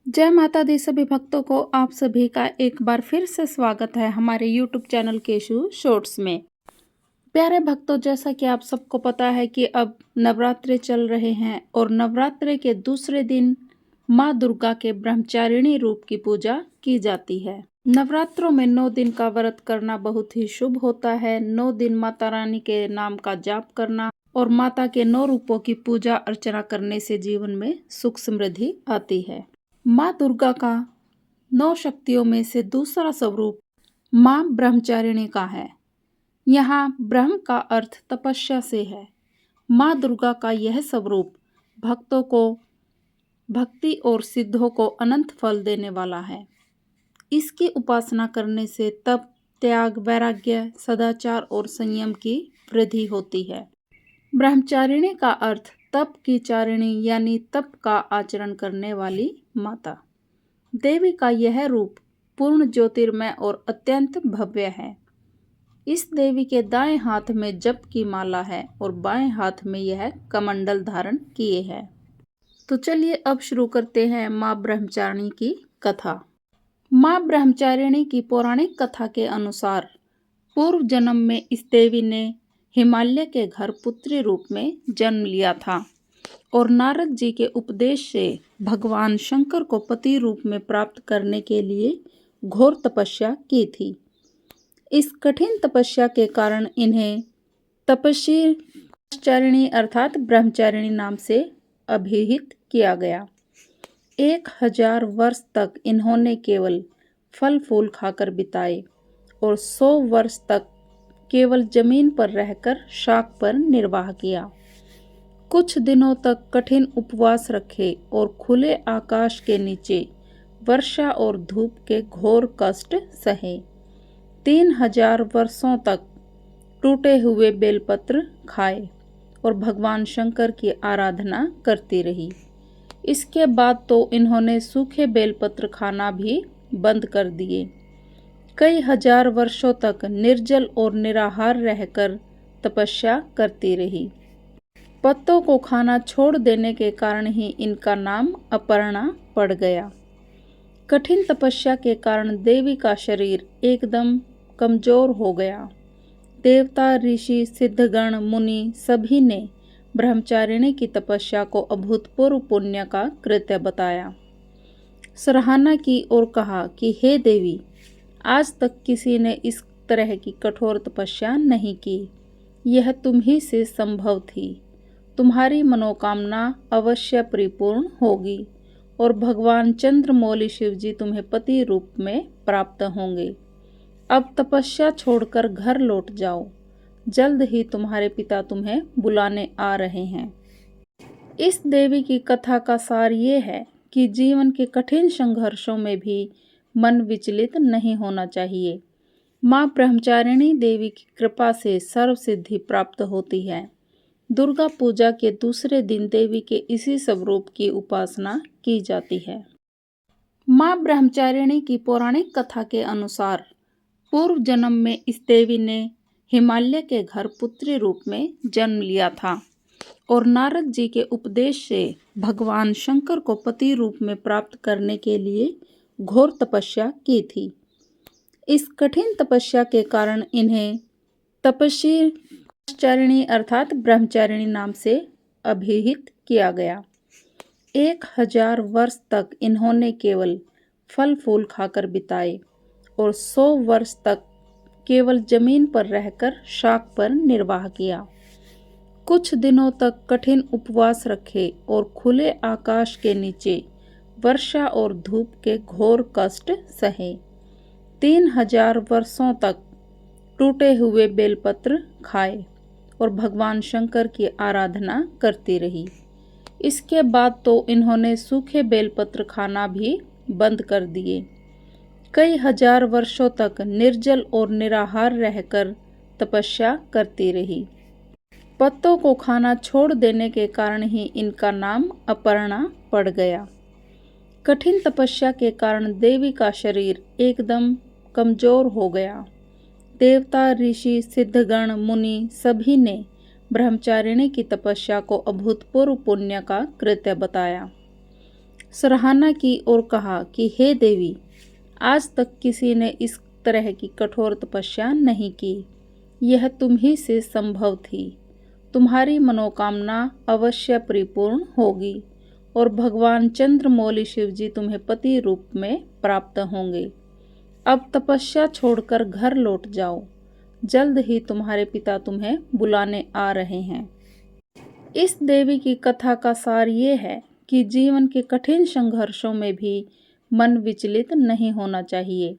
जय माता दी सभी भक्तों को आप सभी का एक बार फिर से स्वागत है हमारे YouTube चैनल केशु शॉर्ट्स में। प्यारे भक्तों, जैसा कि आप सबको पता है कि अब नवरात्रे चल रहे हैं और नवरात्रे के दूसरे दिन माँ दुर्गा के ब्रह्मचारिणी रूप की पूजा की जाती है। नवरात्रों में 9 दिन का व्रत करना बहुत ही शुभ होता है। 9 दिन माता रानी के नाम का जाप करना और माता के 9 रूपों की पूजा अर्चना करने से जीवन में सुख समृद्धि आती है। माँ दुर्गा का 9 शक्तियों में से दूसरा स्वरूप माँ ब्रह्मचारिणी का है। यहाँ ब्रह्म का अर्थ तपस्या से है। माँ दुर्गा का यह स्वरूप भक्तों को भक्ति और सिद्धों को अनंत फल देने वाला है। इसकी उपासना करने से तप, त्याग, वैराग्य, सदाचार और संयम की वृद्धि होती है। ब्रह्मचारिणी का अर्थ तप की चारिणी यानी तप का आचरण करने वाली माता। देवी का यह रूप पूर्ण ज्योतिर्मय और अत्यंत भव्य है। इस देवी के दाएं हाथ में जप की माला है और बाएं हाथ में यह कमंडल धारण किए है। तो चलिए अब शुरू करते हैं माँ ब्रह्मचारिणी की कथा। माँ ब्रह्मचारिणी की पौराणिक कथा के अनुसार पूर्व जन्म में इस देवी ने हिमालय के घर पुत्री रूप में जन्म लिया था और नारद जी के उपदेश से भगवान शंकर को पति रूप में प्राप्त करने के लिए घोर तपस्या की थी। इस कठिन तपस्या के कारण इन्हें तपस्विनी अर्थात ब्रह्मचारिणी नाम से अभिहित किया गया। 1000 वर्ष तक इन्होंने केवल फल फूल खाकर बिताए और 100 वर्ष तक केवल जमीन पर रहकर शाक पर निर्वाह किया। कुछ दिनों तक कठिन उपवास रखे और खुले आकाश के नीचे वर्षा और धूप के घोर कष्ट सहे। 3000 वर्षों तक टूटे हुए बेलपत्र खाए और भगवान शंकर की आराधना करती रही। इसके बाद तो इन्होंने सूखे बेलपत्र खाना भी बंद कर दिए। कई हजार वर्षों तक निर्जल और निराहार रहकर तपस्या करती रही। पत्तों को खाना छोड़ देने के कारण ही इनका नाम अपर्णा पड़ गया। कठिन तपस्या के कारण देवी का शरीर एकदम कमजोर हो गया। देवता, ऋषि, सिद्धगण, मुनि सभी ने ब्रह्मचारिणी की तपस्या को अभूतपूर्व पुण्य का कृत्य बताया, सराहना की और कहा कि हे देवी, आज तक किसी ने इस तरह की कठोर तपस्या नहीं की। यह तुम ही से संभव थी। तुम्हारी मनोकामना अवश्य परिपूर्ण होगी और भगवान चंद्रमौली शिव जी तुम्हें पति रूप में प्राप्त होंगे। अब तपस्या छोड़कर घर लौट जाओ। जल्द ही तुम्हारे पिता तुम्हें बुलाने आ रहे हैं। इस देवी की कथा का सार ये है कि जीवन के कठिन संघर्षों में भी मन विचलित नहीं होना चाहिए। माँ ब्रह्मचारिणी देवी की कृपा से सर्व सिद्धि प्राप्त होती है। दुर्गा पूजा के दूसरे दिन देवी के इसी स्वरूप की उपासना की जाती है। माँ ब्रह्मचारिणी की पौराणिक कथा के अनुसार पूर्व जन्म में इस देवी ने हिमालय के घर पुत्री रूप में जन्म लिया था और नारद जी के उपदेश से भगवान शंकर को पति रूप में प्राप्त करने के लिए घोर तपस्या की थी। इस कठिन तपस्या के कारण इन्हें तपस्विनी अर्थात ब्रह्मचारिणी नाम से अभिहित किया गया। 1000 वर्ष तक इन्होंने केवल फल फूल खाकर बिताए और 100 वर्ष तक केवल जमीन पर रहकर शाक पर निर्वाह किया। कुछ दिनों तक कठिन उपवास रखे और खुले आकाश के नीचे वर्षा और धूप के घोर कष्ट सहे। 3000 वर्षों तक टूटे हुए बेलपत्र खाए और भगवान शंकर की आराधना करती रही। इसके बाद तो इन्होंने सूखे बेलपत्र खाना भी बंद कर दिए। कई हजार वर्षों तक निर्जल और निराहार रहकर तपस्या करती रही। पत्तों को खाना छोड़ देने के कारण ही इनका नाम अपर्णा पड़ गया। कठिन तपस्या के कारण देवी का शरीर एकदम कमजोर हो गया। देवता, ऋषि, सिद्धगण, मुनि सभी ने ब्रह्मचारिणी की तपस्या को अभूतपूर्व पुण्य का कृत्य बताया, सराहना की और कहा कि हे देवी, आज तक किसी ने इस तरह की कठोर तपस्या नहीं की। यह तुम ही से संभव थी। तुम्हारी मनोकामना अवश्य परिपूर्ण होगी और भगवान चंद्रमौली शिव जी तुम्हें पति रूप में प्राप्त होंगे। अब तपस्या छोड़कर घर लौट जाओ। जल्द ही तुम्हारे पिता तुम्हें बुलाने आ रहे हैं। इस देवी की कथा का सार ये है कि जीवन के कठिन संघर्षों में भी मन विचलित नहीं होना चाहिए।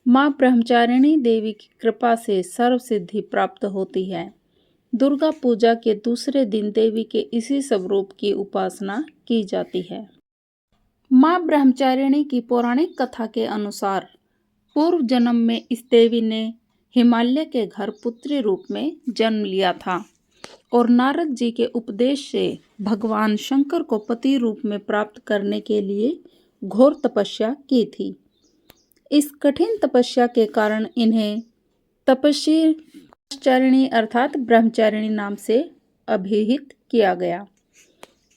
माँ ब्रह्मचारिणी देवी की कृपा से सर्व सिद्धि प्राप्त होती है। दुर्गा पूजा के दूसरे दिन देवी के इसी स्वरूप की उपासना की जाती है। माँ ब्रह्मचारिणी की पौराणिक कथा के अनुसार पूर्व जन्म में इस देवी ने हिमालय के घर पुत्री रूप में जन्म लिया था और नारद जी के उपदेश से भगवान शंकर को पति रूप में प्राप्त करने के लिए घोर तपस्या की थी। इस कठिन तपस्या के कारण इन्हें तपस्वी ब्रह्मचारिणी अर्थात ब्रह्मचारिणी नाम से अभिहित किया गया।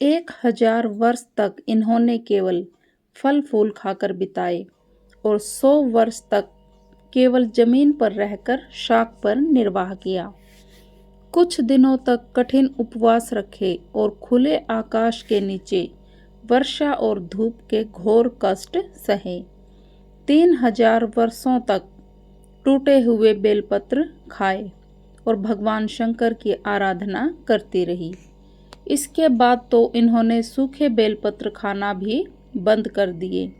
1000 वर्ष तक इन्होंने केवल फल फूल खाकर बिताए और 100 वर्ष तक केवल जमीन पर रहकर शाक पर निर्वाह किया। कुछ दिनों तक कठिन उपवास रखे और खुले आकाश के नीचे वर्षा और धूप के घोर कष्ट सहे। 3000 वर्षों तक टूटे हुए बेलपत्र खाए और भगवान शंकर की आराधना करती रही। इसके बाद तो इन्होंने सूखे बेलपत्र खाना भी बंद कर दिए।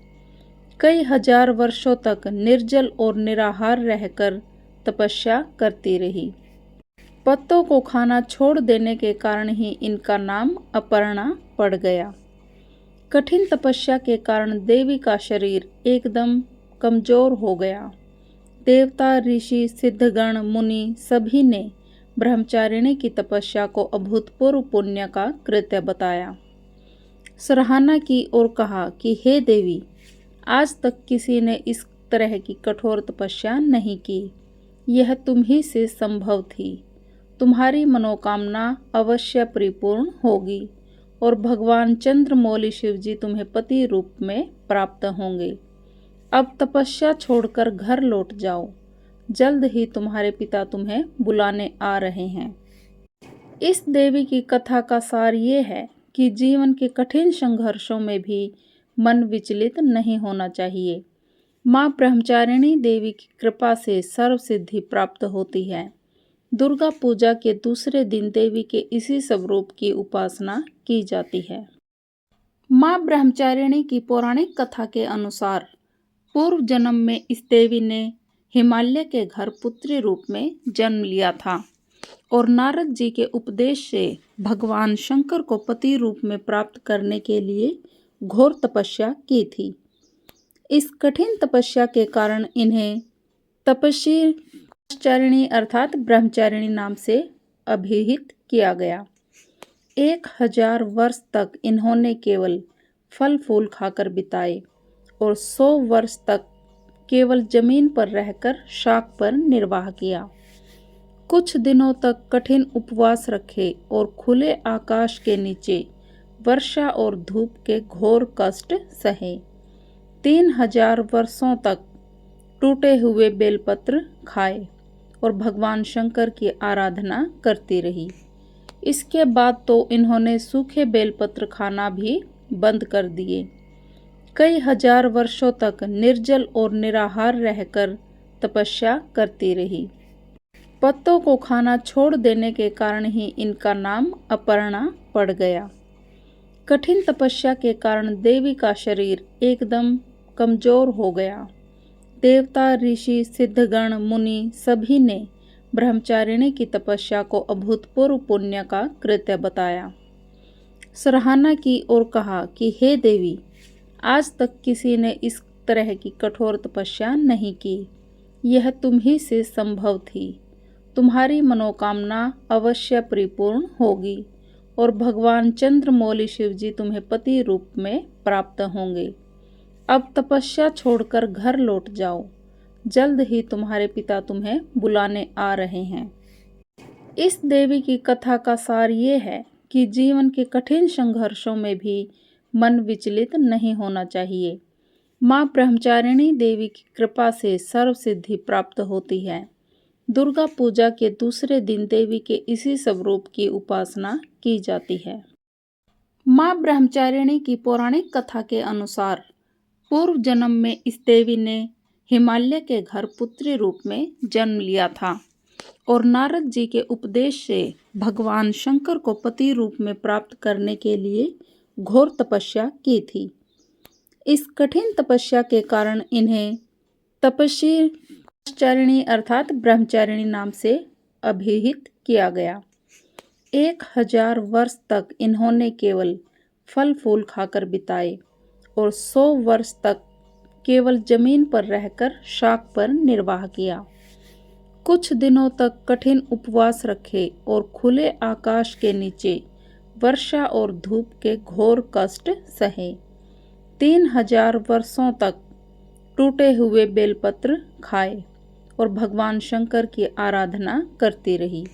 कई हजार वर्षों तक निर्जल और निराहार रहकर तपस्या करती रही। पत्तों को खाना छोड़ देने के कारण ही इनका नाम अपर्णा पड़ गया। कठिन तपस्या के कारण देवी का शरीर एकदम कमजोर हो गया। देवता, ऋषि, सिद्धगण, मुनि सभी ने ब्रह्मचारिणी की तपस्या को अभूतपूर्व पुण्य का कृत्य बताया। सराहना की और कहा कि हे देवी, आज तक किसी ने इस तरह की कठोर तपस्या नहीं की। यह तुम ही से संभव थी। तुम्हारी मनोकामना अवश्य परिपूर्ण होगी और भगवान चंद्रमौली शिव जी तुम्हें पति रूप में प्राप्त होंगे। अब तपस्या छोड़कर घर लौट जाओ। जल्द ही तुम्हारे पिता तुम्हें बुलाने आ रहे हैं। इस देवी की कथा का सार ये है कि जीवन के कठिन संघर्षों में भी मन विचलित नहीं होना चाहिए। माँ ब्रह्मचारिणी देवी की कृपा से सर्व सिद्धि प्राप्त होती है। दुर्गा पूजा के दूसरे दिन देवी के इसी स्वरूप की उपासना की जाती है। माँ ब्रह्मचारिणी की पौराणिक कथा के अनुसार पूर्व जन्म में इस देवी ने हिमालय के घर पुत्री रूप में जन्म लिया था और नारद जी के उपदेश से भगवान शंकर को पति रूप में प्राप्त करने के लिए घोर तपस्या की थी। इस कठिन तपस्या के कारण इन्हें तपस्वी ब्रह्मचारिणी अर्थात ब्रह्मचारिणी नाम से अभिहित किया गया। 1000 वर्ष तक इन्होंने केवल फल फूल खाकर बिताए और 100 वर्ष तक केवल जमीन पर रहकर शाक पर निर्वाह किया। कुछ दिनों तक कठिन उपवास रखे और खुले आकाश के नीचे वर्षा और धूप के घोर कष्ट सहे। 3000 वर्षों तक टूटे हुए बेलपत्र खाए और भगवान शंकर की आराधना करती रही। इसके बाद तो इन्होंने सूखे बेलपत्र खाना भी बंद कर दिए। कई हजार वर्षों तक निर्जल और निराहार रहकर तपस्या करती रही। पत्तों को खाना छोड़ देने के कारण ही इनका नाम अपर्णा पड़ गया। कठिन तपस्या के कारण देवी का शरीर एकदम कमजोर हो गया। देवता, ऋषि, सिद्धगण, मुनि सभी ने ब्रह्मचारिणी की तपस्या को अभूतपूर्व पुण्य का कृत्य बताया। सराहना की और कहा कि हे देवी, आज तक किसी ने इस तरह की कठोर तपस्या नहीं की। यह तुम ही से संभव थी। तुम्हारी मनोकामना अवश्य परिपूर्ण होगी और भगवान चंद्रमौली शिव जी तुम्हें पति रूप में प्राप्त होंगे। अब तपस्या छोड़कर घर लौट जाओ। जल्द ही तुम्हारे पिता तुम्हें बुलाने आ रहे हैं। इस देवी की कथा का सार ये है कि जीवन के कठिन संघर्षों में भी मन विचलित नहीं होना चाहिए। माँ ब्रह्मचारिणी देवी की कृपा से सर्व सिद्धि प्राप्त होती है। दुर्गा पूजा के दूसरे दिन देवी के इसी स्वरूप की उपासना की जाती है। माँ ब्रह्मचारिणी की पौराणिक कथा के अनुसार पूर्व जन्म में इस देवी ने हिमालय के घर पुत्री रूप में जन्म लिया था और नारद जी के उपदेश से भगवान शंकर को पति रूप में प्राप्त करने के लिए घोर तपस्या की थी। इस कठिन तपस्या के कारण इन्हें तपस्विनी अर्थात ब्रह्मचारिणी नाम से अभिहित किया गया। 1000 वर्ष तक इन्होंने केवल फल फूल खाकर बिताए और 100 वर्ष तक केवल जमीन पर रहकर शाक पर निर्वाह किया। कुछ दिनों तक कठिन उपवास रखे और खुले आकाश के नीचे वर्षा और धूप के घोर कष्ट सहे। 3000 वर्षों तक टूटे हुए बेलपत्र खाए और भगवान शंकर की आराधना करती रही।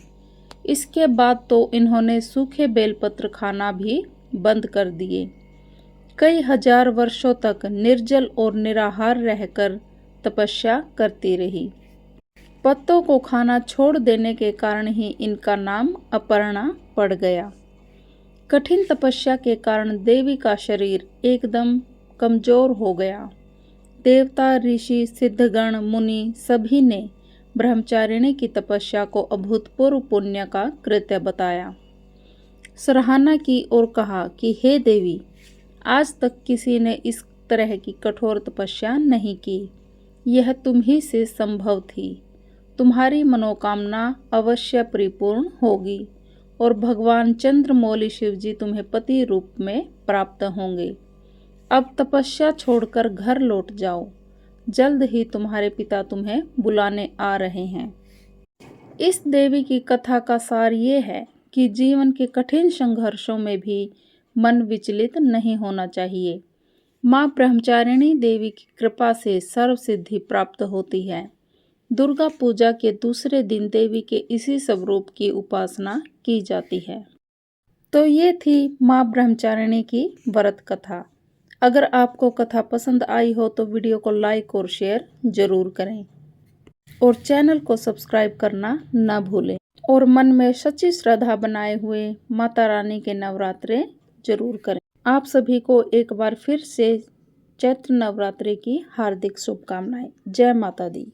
इसके बाद तो इन्होंने सूखे बेलपत्र खाना भी बंद कर दिए। कई हजार वर्षों तक निर्जल और निराहार रहकर तपस्या करती रही। पत्तों को खाना छोड़ देने के कारण ही इनका नाम अपर्णा पड़ गया। कठिन तपस्या के कारण देवी का शरीर एकदम कमजोर हो गया। देवता, ऋषि, सिद्धगण, मुनि सभी ने ब्रह्मचारिणी की तपस्या को अभूतपूर्व पुण्य का कृत्य बताया, सराहना की और कहा कि हे देवी, आज तक किसी ने इस तरह की कठोर तपस्या नहीं की। यह तुम ही से संभव थी। तुम्हारी मनोकामना अवश्य परिपूर्ण होगी और भगवान चंद्रमौली शिव जी तुम्हें पति रूप में प्राप्त होंगे। अब तपस्या छोड़कर घर लौट जाओ। जल्द ही तुम्हारे पिता तुम्हें बुलाने आ रहे हैं। इस देवी की कथा का सार ये है कि जीवन के कठिन संघर्षों में भी मन विचलित नहीं होना चाहिए। माँ ब्रह्मचारिणी देवी की कृपा से सर्व सिद्धि प्राप्त होती है। दुर्गा पूजा के दूसरे दिन देवी के इसी स्वरूप की उपासना की जाती है। तो ये थी माँ ब्रह्मचारिणी की व्रत कथा। अगर आपको कथा पसंद आई हो तो वीडियो को लाइक और शेयर जरूर करें और चैनल को सब्सक्राइब करना न भूलें और मन में सच्ची श्रद्धा बनाए हुए माता रानी के नवरात्रे जरूर करें। आप सभी को एक बार फिर से चैत्र नवरात्रि की हार्दिक शुभकामनाएं। जय माता दी।